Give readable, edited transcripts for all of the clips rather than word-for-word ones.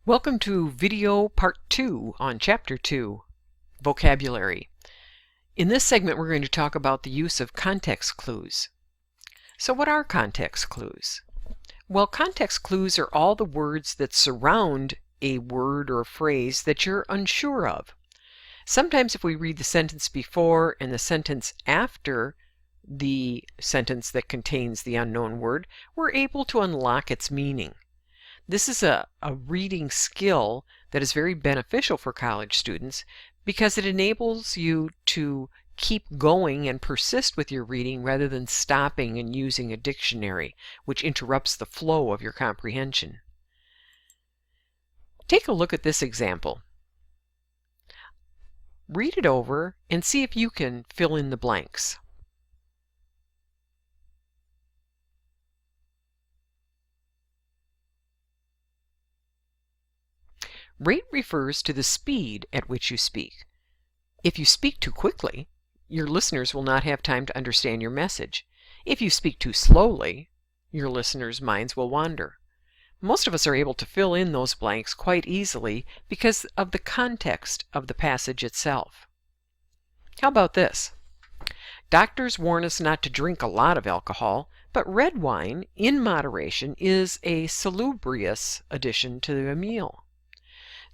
Welcome to video part 2 on chapter 2, vocabulary. In this segment we're going to talk about the use of context clues. So what are context clues? Well, context clues are all the words that surround a word or a phrase that you're unsure of. Sometimes if we read the sentence before and the sentence after the sentence that contains the unknown word, we're able to unlock its meaning. This is a reading skill that is very beneficial for college students because it enables you to keep going and persist with your reading rather than stopping and using a dictionary, which interrupts the flow of your comprehension. Take a look at this example. Read it over and see if you can fill in the blanks. Rate refers to the speed at which you speak. If you speak too quickly, your listeners will not have time to understand your message. If you speak too slowly, your listeners' minds will wander. Most of us are able to fill in those blanks quite easily because of the context of the passage itself. How about this? Doctors warn us not to drink a lot of alcohol, but red wine, in moderation, is a salubrious addition to a meal.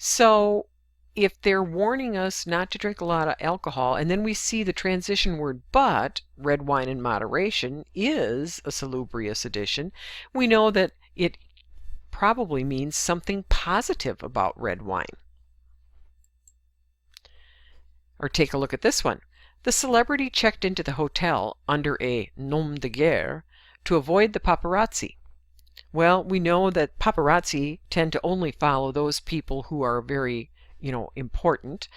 So if they're warning us not to drink a lot of alcohol, and then we see the transition word but, red wine in moderation is a salubrious addition, we know that it probably means something positive about red wine. Or take a look at this one. The celebrity checked into the hotel under a nom de guerre to avoid the paparazzi. Well, we know that paparazzi tend to only follow those people who are very, important.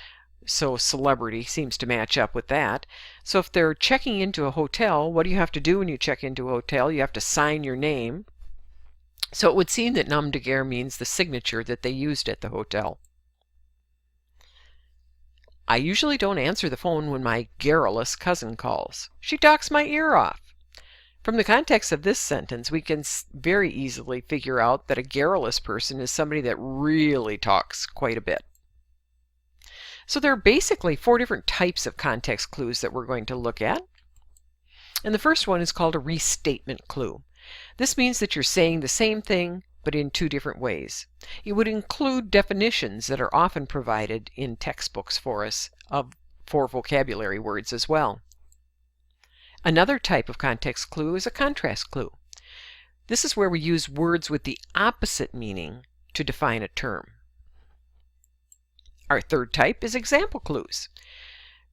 So celebrity seems to match up with that. So if they're checking into a hotel, what do you have to do when you check into a hotel? You have to sign your name. So it would seem that nom de guerre means the signature that they used at the hotel. I usually don't answer the phone when my garrulous cousin calls. She talks my ear off. From the context of this sentence, we can very easily figure out that a garrulous person is somebody that really talks quite a bit. So there are basically 4 different types of context clues that we're going to look at. And the first one is called a restatement clue. This means that you're saying the same thing, but in 2 different ways. It would include definitions that are often provided in textbooks for us for vocabulary words as well. Another type of context clue is a contrast clue. This is where we use words with the opposite meaning to define a term. Our third type is example clues,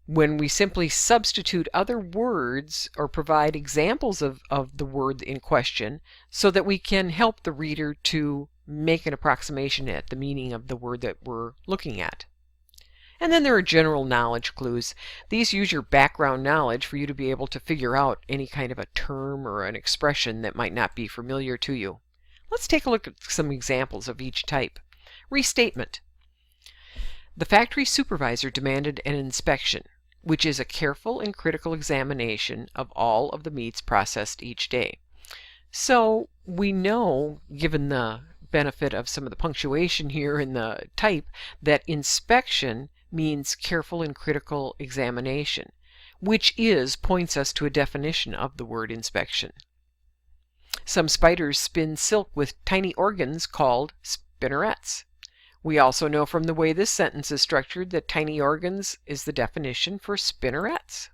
when we simply substitute other words or provide examples of the word in question so that we can help the reader to make an approximation at the meaning of the word that we're looking at. And then there are general knowledge clues. These use your background knowledge for you to be able to figure out any kind of a term or an expression that might not be familiar to you. Let's take a look at some examples of each type. Restatement. The factory supervisor demanded an inspection, which is a careful and critical examination of all of the meats processed each day. So we know, given the benefit of some of the punctuation here in the type, that inspection means careful and critical examination, which points us to a definition of the word inspection. Some spiders spin silk with tiny organs called spinnerets. We also know from the way this sentence is structured that tiny organs is the definition for spinnerets.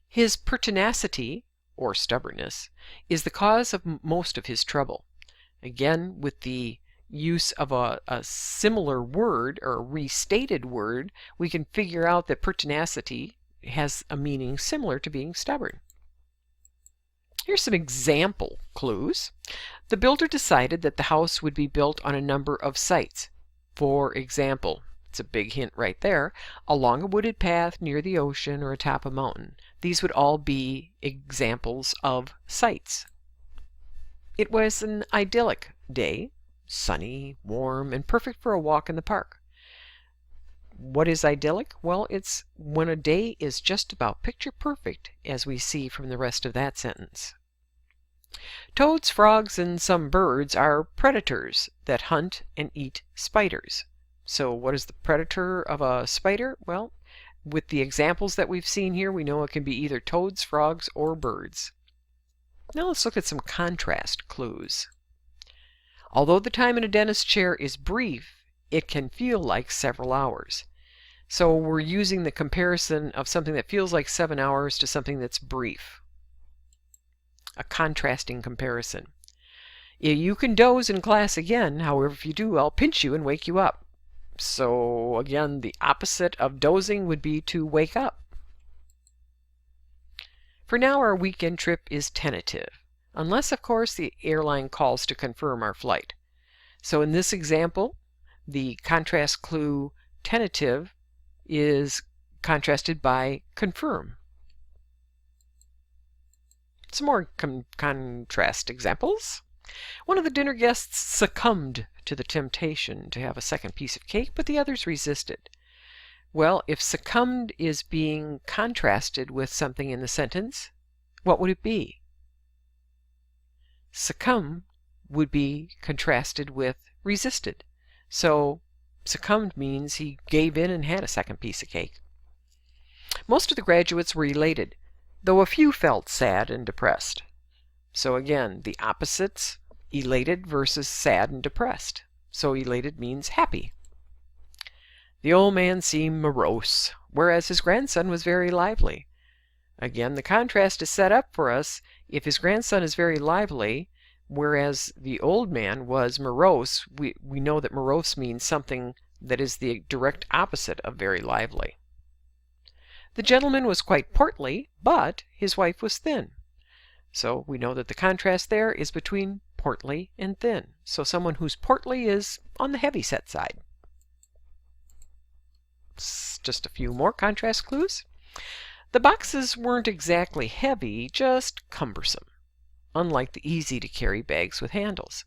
His pertinacity, or stubbornness, is the cause of most of his trouble. Again, with the use of a similar word or a restated word, we can figure out that pertinacity has a meaning similar to being stubborn. Here's some example clues. The builder decided that the house would be built on a number of sites. For example, it's a big hint right there, along a wooded path near the ocean or atop a mountain. These would all be examples of sites. It was an idyllic day, sunny, warm, and perfect for a walk in the park. What is idyllic? Well, it's when a day is just about picture perfect, as we see from the rest of that sentence. Toads, frogs, and some birds are predators that hunt and eat spiders. So what is the predator of a spider? Well, with the examples that we've seen here, we know it can be either toads, frogs, or birds. Now let's look at some contrast clues. Although the time in a dentist chair is brief, it can feel like several hours. So we're using the comparison of something that feels like 7 hours to something that's brief. A contrasting comparison. You can doze in class again, however, if you do, I'll pinch you and wake you up. So again, the opposite of dozing would be to wake up. For now, our weekend trip is tentative, unless, of course, the airline calls to confirm our flight. So in this example, the contrast clue tentative is contrasted by confirm. Some more contrast examples. One of the dinner guests succumbed to the temptation to have a second piece of cake, but the others resisted. Well, if succumbed is being contrasted with something in the sentence, what would it be? Succumb would be contrasted with resisted. So succumbed means he gave in and had a second piece of cake. Most of the graduates were elated, though a few felt sad and depressed. So again, the opposites, elated versus sad and depressed. So elated means happy. The old man seemed morose, whereas his grandson was very lively. Again, the contrast is set up for us. If his grandson is very lively, whereas the old man was morose, we know that morose means something that is the direct opposite of very lively. The gentleman was quite portly, but his wife was thin. So we know that the contrast there is between portly and thin. So someone who's portly is on the heavy set side. Just a few more contrast clues. The boxes weren't exactly heavy, just cumbersome, unlike the easy-to-carry bags with handles.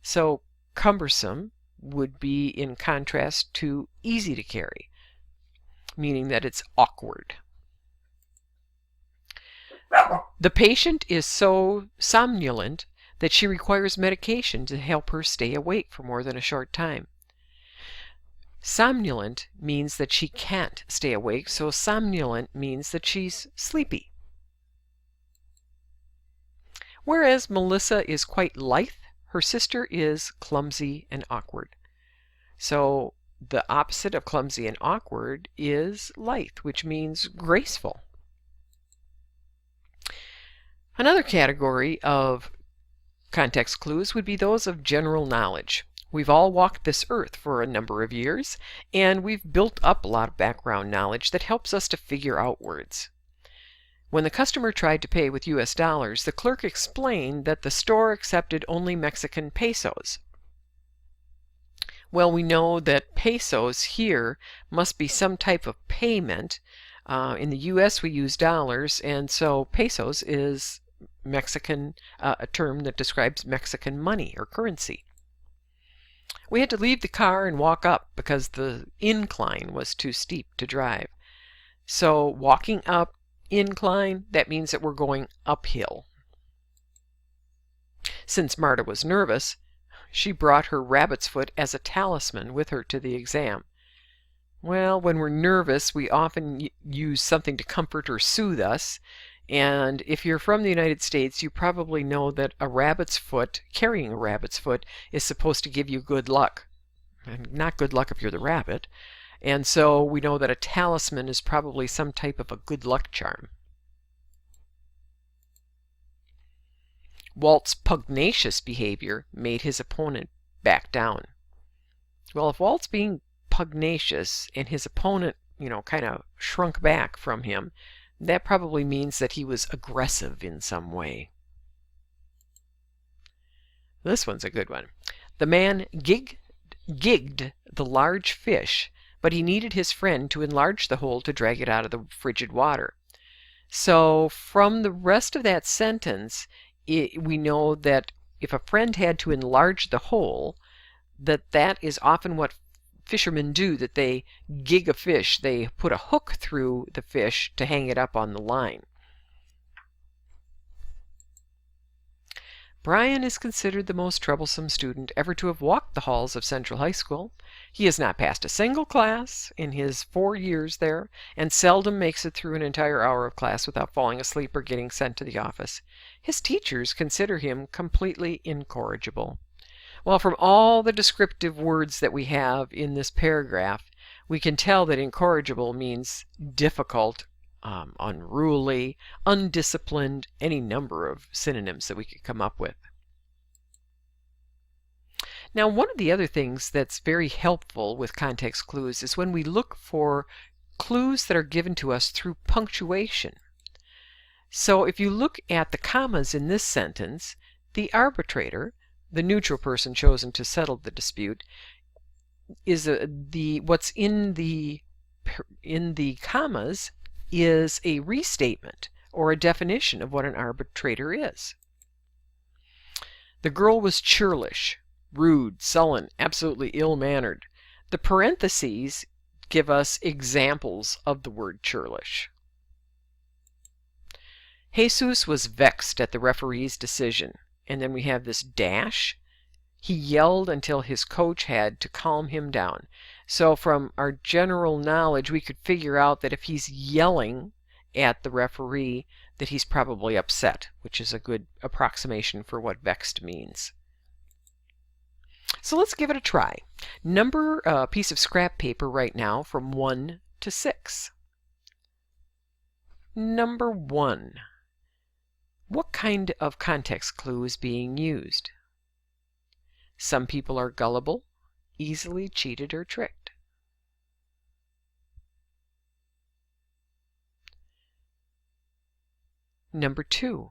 So cumbersome would be in contrast to easy to carry, meaning that it's awkward. The patient is so somnolent that she requires medication to help her stay awake for more than a short time. Somnolent means that she can't stay awake, so somnolent means that she's sleepy. Whereas Melissa is quite lithe, her sister is clumsy and awkward. So the opposite of clumsy and awkward is lithe, which means graceful. Another category of context clues would be those of general knowledge. We've all walked this earth for a number of years, and we've built up a lot of background knowledge that helps us to figure out words. When the customer tried to pay with US dollars, the clerk explained that the store accepted only Mexican pesos. Well, we know that pesos here must be some type of payment. In the US we use dollars, and so pesos is Mexican, a term that describes Mexican money or currency. We had to leave the car and walk up because the incline was too steep to drive. So walking up, incline, that means that we're going uphill. Since Marta was nervous, she brought her rabbit's foot as a talisman with her to the exam. Well, when we're nervous, we often use something to comfort or soothe us. And if you're from the United States, you probably know that a rabbit's foot, carrying a rabbit's foot, is supposed to give you good luck. And not good luck if you're the rabbit. And so we know that a talisman is probably some type of a good luck charm. Walt's pugnacious behavior made his opponent back down. Well, if Walt's being pugnacious and his opponent, kind of shrunk back from him, that probably means that he was aggressive in some way. This one's a good one. The man gigged the large fish, but he needed his friend to enlarge the hole to drag it out of the frigid water. So from the rest of that sentence, we know that if a friend had to enlarge the hole, that is often what fishermen do, that they gig a fish. They put a hook through the fish to hang it up on the line. Brian is considered the most troublesome student ever to have walked the halls of Central High School. He has not passed a single class in his 4 years there, and seldom makes it through an entire hour of class without falling asleep or getting sent to the office. His teachers consider him completely incorrigible. Well, from all the descriptive words that we have in this paragraph, we can tell that incorrigible means difficult, unruly, undisciplined, any number of synonyms that we could come up with. Now, one of the other things that's very helpful with context clues is when we look for clues that are given to us through punctuation. So if you look at the commas in this sentence, the arbitrator, the neutral person chosen to settle the dispute, is what's in the commas is a restatement or a definition of what an arbitrator is. The girl was churlish, rude, sullen, absolutely ill-mannered. The parentheses give us examples of the word churlish. Jesus was vexed at the referee's decision. And then we have this dash. He yelled until his coach had to calm him down. So from our general knowledge, we could figure out that if he's yelling at the referee, that he's probably upset, which is a good approximation for what vexed means. So let's give it a try. Number a piece of scrap paper right now from 1 to 6. Number 1. What kind of context clue is being used? Some people are gullible, easily cheated or tricked. Number 2.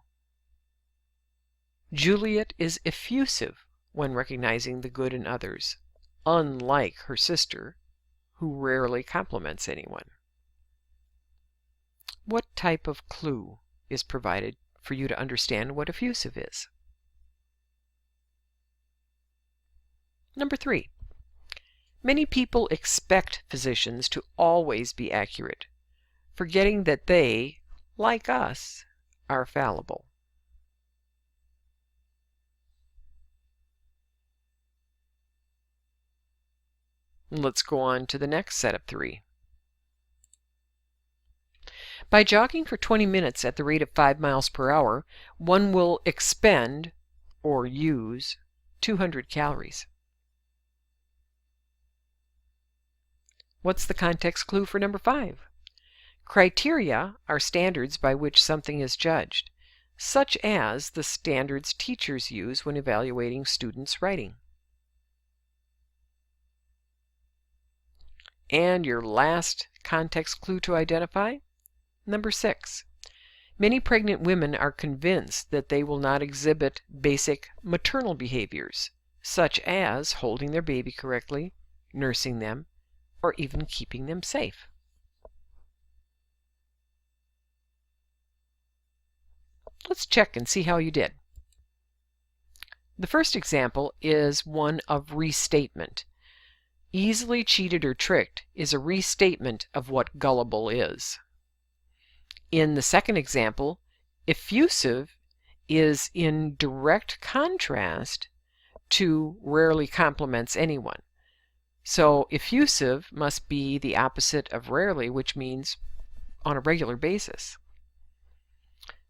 Juliet is effusive when recognizing the good in others, unlike her sister, who rarely compliments anyone. What type of clue is provided for you to understand what effusive is? Number 3. Many people expect physicians to always be accurate, forgetting that they, like us, are fallible. Let's go on to the next set of 3. By jogging for 20 minutes at the rate of 5 miles per hour, one will expend, or use, 200 calories. What's the context clue for number 5? Criteria are standards by which something is judged, such as the standards teachers use when evaluating students' writing. And your last context clue to identify? Number 6. Many pregnant women are convinced that they will not exhibit basic maternal behaviors, such as holding their baby correctly, nursing them, or even keeping them safe. Let's check and see how you did. The first example is one of restatement. Easily cheated or tricked is a restatement of what gullible is. In the second example, effusive is in direct contrast to rarely compliments anyone. So effusive must be the opposite of rarely, which means on a regular basis.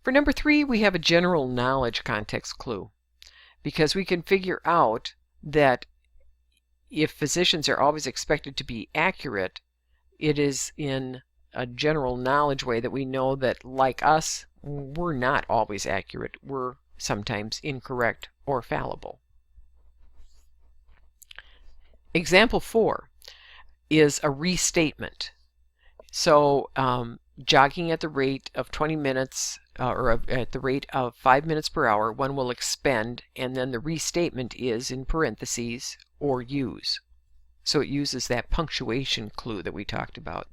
For number 3, we have a general knowledge context clue, because we can figure out that if physicians are always expected to be accurate, it is in a general knowledge way that we know that, like us, we're not always accurate. We're sometimes incorrect or fallible. Example 4 is a restatement. So jogging at the rate of 20 minutes or at the rate of 5 minutes per hour, one will expend, and then the restatement is in parentheses, or use. So it uses that punctuation clue that we talked about.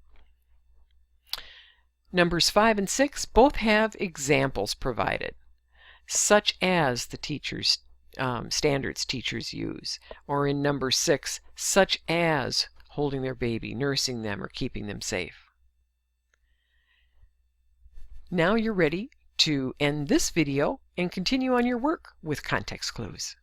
Numbers 5 and 6 both have examples provided, such as the standards teachers use, or in number 6, such as holding their baby, nursing them, or keeping them safe. Now you're ready to end this video and continue on your work with context clues.